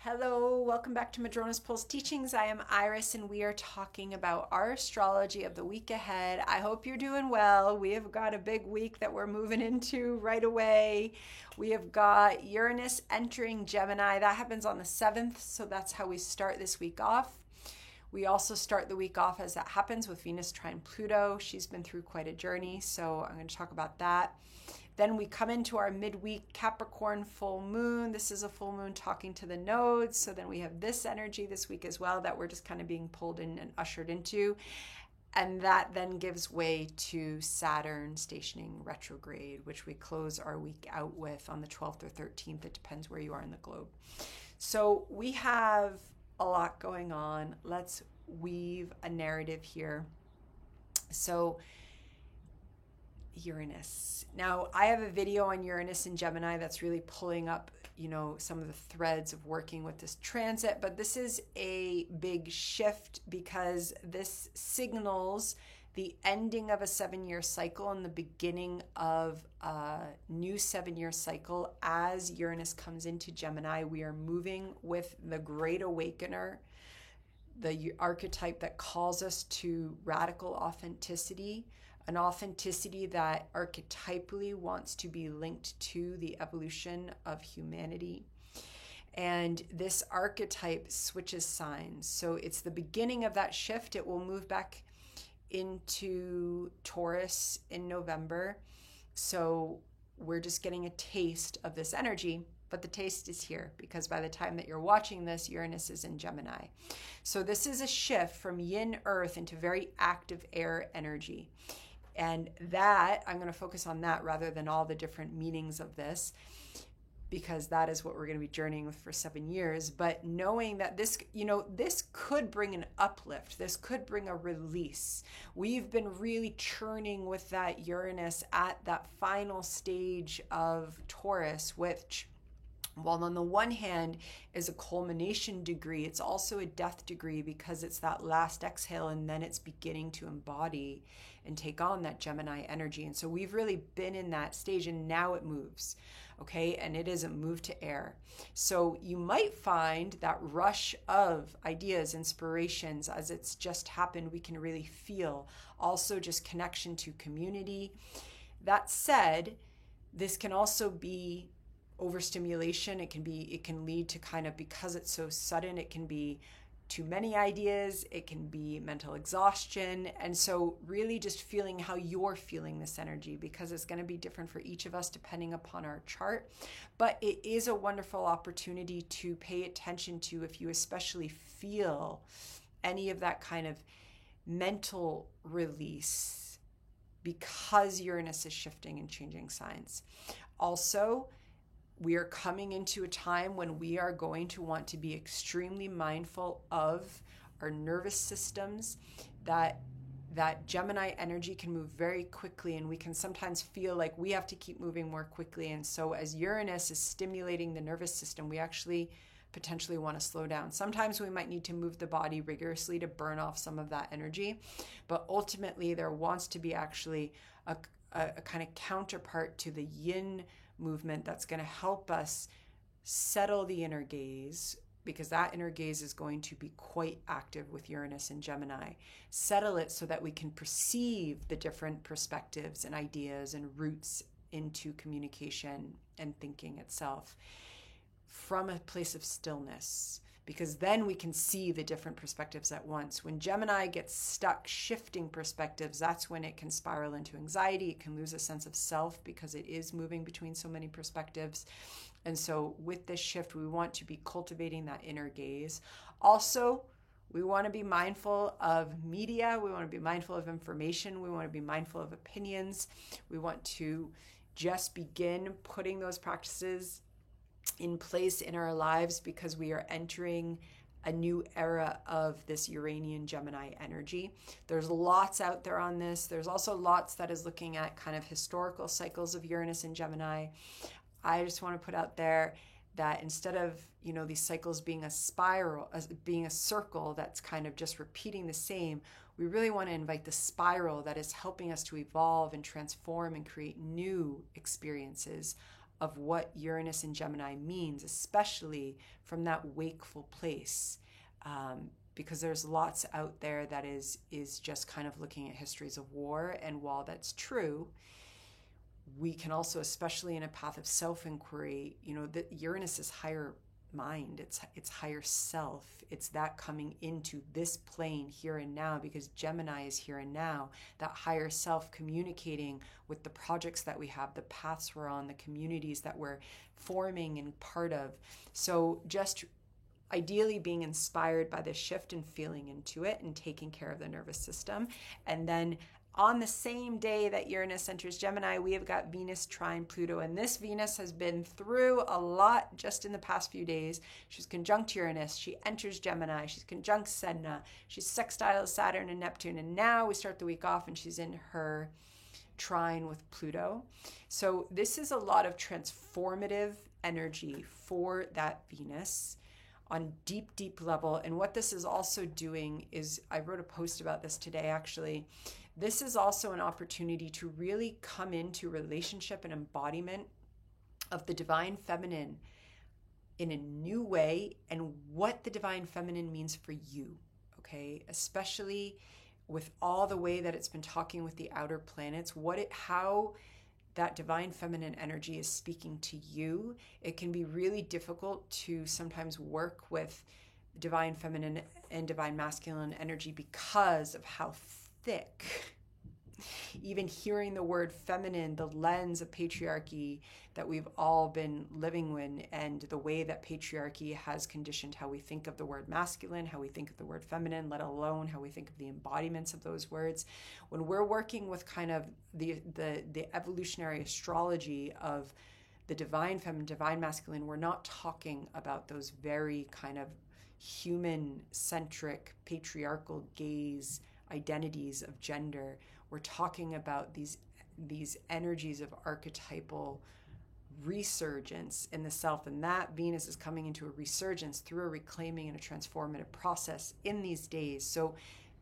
Hello, welcome back to Madrona's Pulse Teachings. I am Iris and we are talking about our astrology of the week ahead. I hope you're doing well. We have got a big week that we're moving into right away. We have got Uranus entering Gemini. That happens on the 7th, so that's how we start this week off. We also start the week off as that happens with Venus trine Pluto. She's been through quite a journey, so I'm going to talk about that. Then we come into our midweek Capricorn full moon. This is a full moon talking to the nodes. So then we have this energy this week as well that we're just kind of being pulled in and ushered into. And that then gives way to Saturn stationing retrograde, which we close our week out with on the 12th or 13th. It depends where you are in the globe. So we have a lot going on. Let's weave a narrative here. So Uranus. Now, I have a video on Uranus and Gemini that's really pulling up, some of the threads of working with this transit, but this is a big shift because this signals the ending of a 7-year cycle and the beginning of a new 7-year cycle. As Uranus comes into Gemini, we are moving with the Great Awakener, the archetype that calls us to radical authenticity, an authenticity that archetypally wants to be linked to the evolution of humanity. And this archetype switches signs. So it's the beginning of that shift. It will move back into Taurus in November. So we're just getting a taste of this energy, but the taste is here because by the time that you're watching this, Uranus is in Gemini. So this is a shift from yin earth into very active air energy. And that, I'm going to focus on that rather than all the different meanings of this, because that is what we're going to be journeying with for 7 years. But knowing that this could bring an uplift. This could bring a release. We've been really churning with that Uranus at that final stage of Taurus, which, while on the one hand is a culmination degree, it's also a death degree because it's that last exhale and then it's beginning to embody and take on that Gemini energy. And so we've really been in that stage and now it moves, okay? And it is a move to air. So you might find that rush of ideas, inspirations, as it's just happened, we can really feel. Also just connection to community. That said, this can also be overstimulation. It can lead to kind of, because it's so sudden, it can be too many ideas, it can be mental exhaustion. And so really just feeling how you're feeling this energy, because it's going to be different for each of us depending upon our chart. But it is a wonderful opportunity to pay attention to if you especially feel any of that kind of mental release, because Uranus is shifting and changing signs. Also, we are coming into a time when we are going to want to be extremely mindful of our nervous systems, that Gemini energy can move very quickly and we can sometimes feel like we have to keep moving more quickly. And so as Uranus is stimulating the nervous system, we actually potentially want to slow down. Sometimes we might need to move the body rigorously to burn off some of that energy, but ultimately there wants to be actually a kind of counterpart to the yin movement that's going to help us settle the inner gaze, because that inner gaze is going to be quite active with Uranus and Gemini. Settle it so that we can perceive the different perspectives and ideas and routes into communication and thinking itself from a place of stillness, because then we can see the different perspectives at once. When Gemini gets stuck shifting perspectives, that's when it can spiral into anxiety. It can lose a sense of self because it is moving between so many perspectives. And so with this shift, we want to be cultivating that inner gaze. Also, we want to be mindful of media. We want to be mindful of information. We want to be mindful of opinions. We want to just begin putting those practices in place in our lives, because we are entering a new era of this Uranian Gemini energy. There's lots out there on this. There's also lots that is looking at kind of historical cycles of Uranus and Gemini. I just want to put out there that instead of, these cycles being a spiral, as being a circle that's kind of just repeating the same, we really want to invite the spiral that is helping us to evolve and transform and create new experiences of what Uranus in Gemini means, especially from that wakeful place. Because there's lots out there that is just kind of looking at histories of war. And while that's true, we can also, especially in a path of self-inquiry, that Uranus is higher mind, it's higher self. It's that coming into this plane here and now, because Gemini is here and now, that higher self communicating with the projects that we have, the paths we're on, the communities that we're forming and part of. So just ideally being inspired by this shift and feeling into it and taking care of the nervous system. And then on the same day that Uranus enters Gemini, we have got Venus trine Pluto. And this Venus has been through a lot just in the past few days. She's conjunct Uranus. She enters Gemini. She's conjunct Sedna. She's sextile Saturn and Neptune. And now we start the week off and she's in her trine with Pluto. So this is a lot of transformative energy for that Venus on deep level. And what this is also doing is, I wrote a post about this today actually, this is also an opportunity to really come into relationship and embodiment of the divine feminine in a new way, and what the divine feminine means for you, okay? Especially with all the way that it's been talking with the outer planets, how that divine feminine energy is speaking to you. It can be really difficult to sometimes work with divine feminine and divine masculine energy because of how thick, even hearing the word feminine, the lens of patriarchy that we've all been living in, and the way that patriarchy has conditioned how we think of the word masculine, how we think of the word feminine, let alone how we think of the embodiments of those words. When we're working with kind of the evolutionary astrology of the divine feminine, divine masculine, we're not talking about those very kind of human-centric, patriarchal gaze identities of gender. We're talking about these energies of archetypal resurgence in the self, and that Venus is coming into a resurgence through a reclaiming and a transformative process in these days. So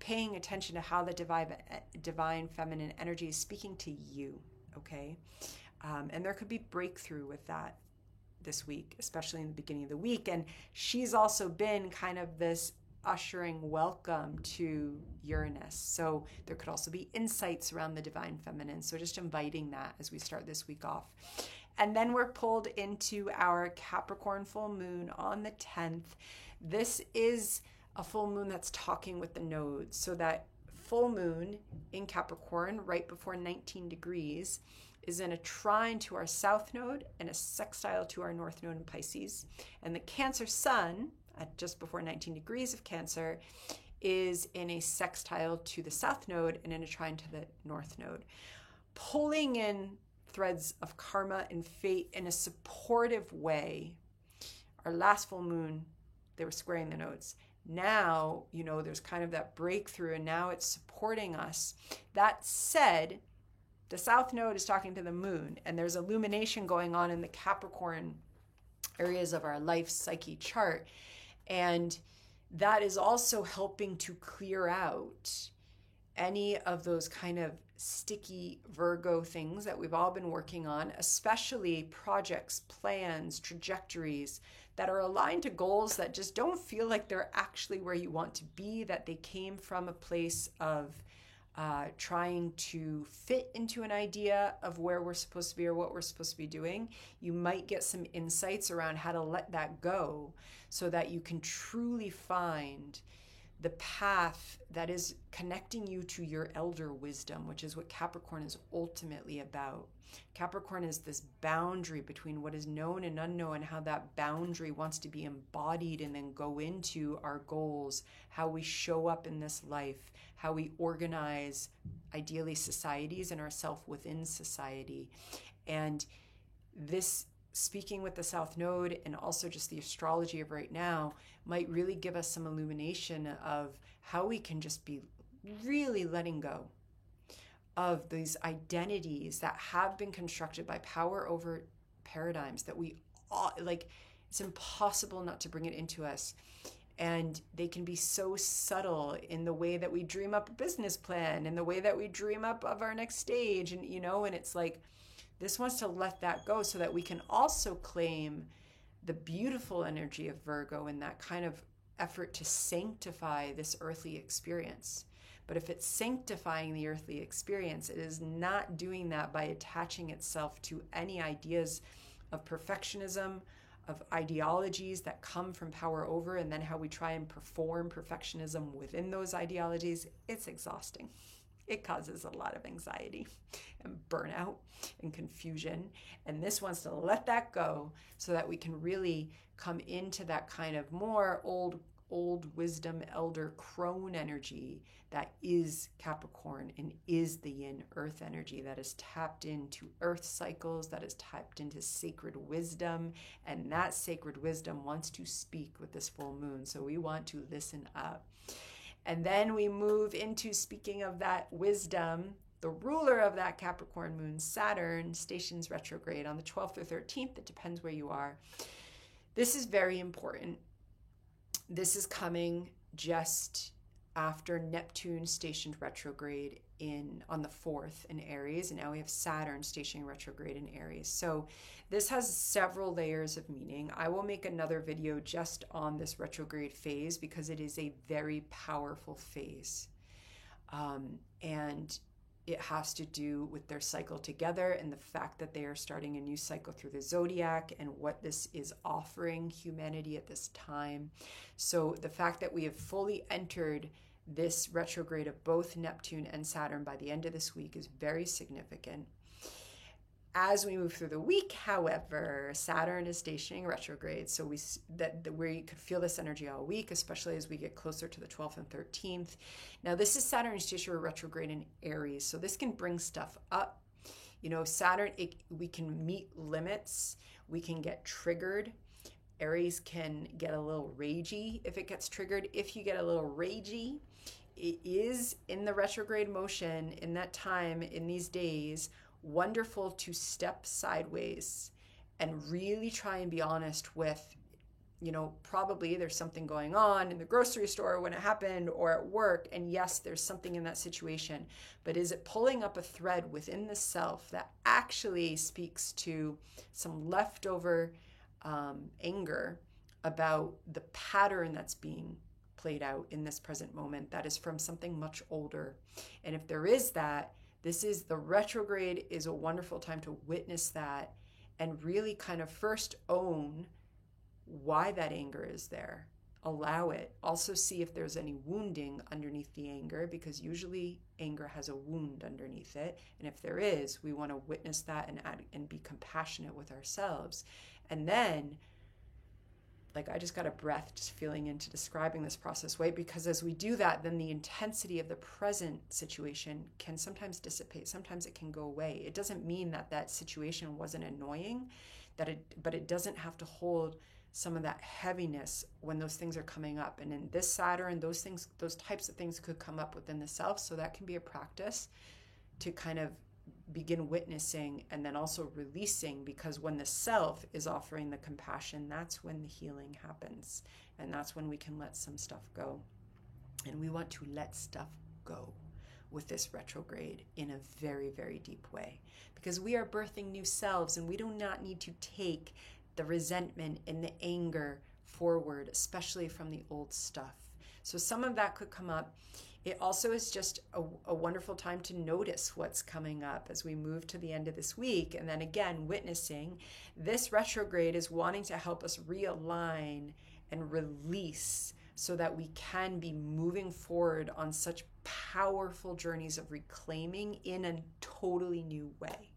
paying attention to how the divine feminine energy is speaking to you, okay? And there could be breakthrough with that this week, especially in the beginning of the week. And she's also been kind of this ushering welcome to Uranus. So there could also be insights around the divine feminine. So just inviting that as we start this week off. And then we're pulled into our Capricorn full moon on the 10th. This is a full moon that's talking with the nodes. So that full moon in Capricorn right before 19 degrees is in a trine to our south node and a sextile to our north node in Pisces. And the Cancer sun at just before 19 degrees of Cancer is in a sextile to the south node and in a trine to the north node, pulling in threads of karma and fate in a supportive way. Our last full moon, they were squaring the nodes. Now, there's kind of that breakthrough, and now it's supporting us. That said, the south node is talking to the moon, and there's illumination going on in the Capricorn areas of our life psyche chart. And that is also helping to clear out any of those kind of sticky Virgo things that we've all been working on, especially projects, plans, trajectories that are aligned to goals that just don't feel like they're actually where you want to be, that they came from a place of trying to fit into an idea of where we're supposed to be or what we're supposed to be doing. You might get some insights around how to let that go so that you can truly find the path that is connecting you to your elder wisdom, which is what Capricorn is ultimately about. Capricorn is this boundary between what is known and unknown, and how that boundary wants to be embodied and then go into our goals, how we show up in this life, how we organize, ideally, societies and ourself within society. And this, speaking with the South Node and also just the astrology of right now, might really give us some illumination of how we can just be really letting go of these identities that have been constructed by power over paradigms that we all, it's impossible not to bring it into us. And they can be so subtle in the way that we dream up a business plan, in the way that we dream up of our next stage. And, and it's like This wants to let that go so that we can also claim the beautiful energy of Virgo in that kind of effort to sanctify this earthly experience. But if it's sanctifying the earthly experience, it is not doing that by attaching itself to any ideas of perfectionism, of ideologies that come from power over, and then how we try and perform perfectionism within those ideologies. It's exhausting. It causes a lot of anxiety and burnout and confusion. And this wants to let that go so that we can really come into that kind of more old wisdom, elder crone energy that is Capricorn and is the yin earth energy that is tapped into earth cycles, that is tapped into sacred wisdom. And that sacred wisdom wants to speak with this full moon. So we want to listen up. And then we move into, speaking of that wisdom, the ruler of that Capricorn moon, Saturn, stations retrograde on the 12th or 13th. It depends where you are. This is very important. This is coming just after Neptune stationed retrograde on the 4th in Aries, and now we have Saturn stationing retrograde in Aries. So this has several layers of meaning. I will make another video just on this retrograde phase because it is a very powerful phase. And it has to do with their cycle together and the fact that they are starting a new cycle through the zodiac and what this is offering humanity at this time. So the fact that we have fully entered this retrograde of both Neptune and Saturn by the end of this week is very significant. As we move through the week, however, Saturn is stationing retrograde, so we could feel this energy all week, especially as we get closer to the 12th and 13th. Now, this is Saturn stationary retrograde in Aries, so this can bring stuff up. You know, Saturn, we can meet limits, we can get triggered. Aries can get a little ragey if it gets triggered. If you get a little ragey, it is in the retrograde motion in that time, in these days, wonderful to step sideways and really try and be honest with, you know, probably there's something going on in the grocery store when it happened or at work. And yes, there's something in that situation, but is it pulling up a thread within the self that actually speaks to some leftover anger about the pattern that's being played out in this present moment that is from something much older? And if there is that, this is the retrograde is a wonderful time to witness that and really kind of first own why that anger is there. Allow it. Also see if there's any wounding underneath the anger, because usually anger has a wound underneath it. And if there is, we want to witness that and be compassionate with ourselves. And then, like, I just got a breath just feeling into describing this process, right? Because as we do that, then the intensity of the present situation can sometimes dissipate. Sometimes it can go away. It doesn't mean that that situation wasn't annoying, but it doesn't have to hold some of that heaviness when those things are coming up. And in this Saturn, those types of things could come up within the self. So that can be a practice to kind of begin witnessing and then also releasing, because when the self is offering the compassion, that's when the healing happens. And that's when we can let some stuff go. And we want to let stuff go with this retrograde in a very, very deep way, because we are birthing new selves and we do not need to take the resentment and the anger forward, especially from the old stuff. So some of that could come up. It also is just a wonderful time to notice what's coming up as we move to the end of this week. And then again, witnessing this retrograde is wanting to help us realign and release so that we can be moving forward on such powerful journeys of reclaiming in a totally new way.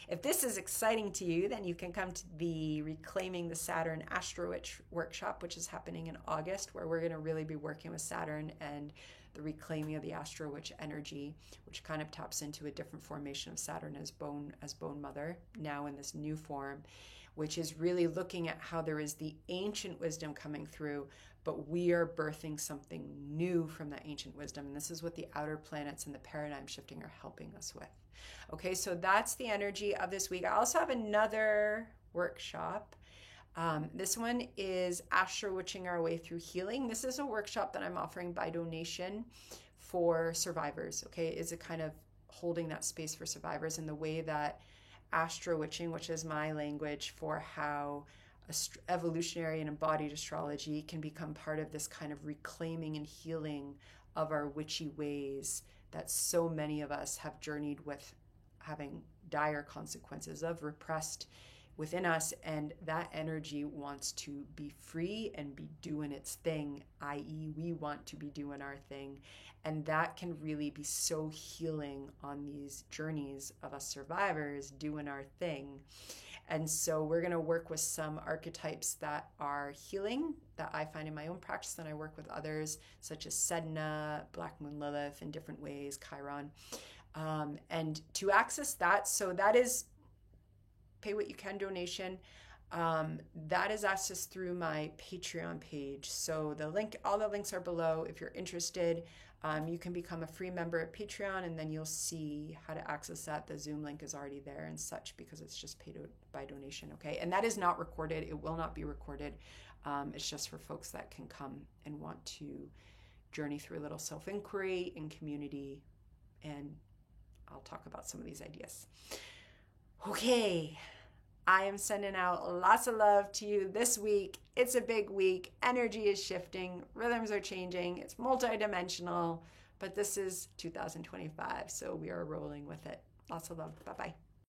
If this is exciting to you, then you can come to the Reclaiming the Saturn Astro Witch workshop, which is happening in August, where we're going to really be working with Saturn and the reclaiming of the Astro Witch energy, which kind of taps into a different formation of Saturn as bone mother, now in this new form, which is really looking at how there is the ancient wisdom coming through, but we are birthing something new from that ancient wisdom. And this is what the outer planets and the paradigm shifting are helping us with. Okay, so that's the energy of this week. I also have another workshop. This one is Astro Witching Our Way Through Healing. This is a workshop that I'm offering by donation for survivors. Okay, it's a kind of holding that space for survivors in the way that astro witching, which is my language for how evolutionary and embodied astrology can become part of this kind of reclaiming and healing of our witchy ways that so many of us have journeyed with, having dire consequences of repressed within us, and that energy wants to be free and be doing its thing, i.e. we want to be doing our thing. And that can really be so healing on these journeys of us survivors doing our thing. And so we're going to work with some archetypes that are healing that I find in my own practice, and I work with others such as Sedna, Black Moon Lilith in different ways, Chiron. And to access that, so that is pay what you can donation. That is accessed through my Patreon page. So the link, all the links are below. If you're interested, you can become a free member at Patreon, and then you'll see how to access that. The Zoom link is already there and such, because it's just paid by donation. Okay. And that is not recorded. It will not be recorded. It's just for folks that can come and want to journey through a little self-inquiry and community. And I'll talk about some of these ideas. Okay, I am sending out lots of love to you this week. It's a big week. Energy is shifting. Rhythms are changing. It's multidimensional, but this is 2025, so we are rolling with it. Lots of love. Bye-bye.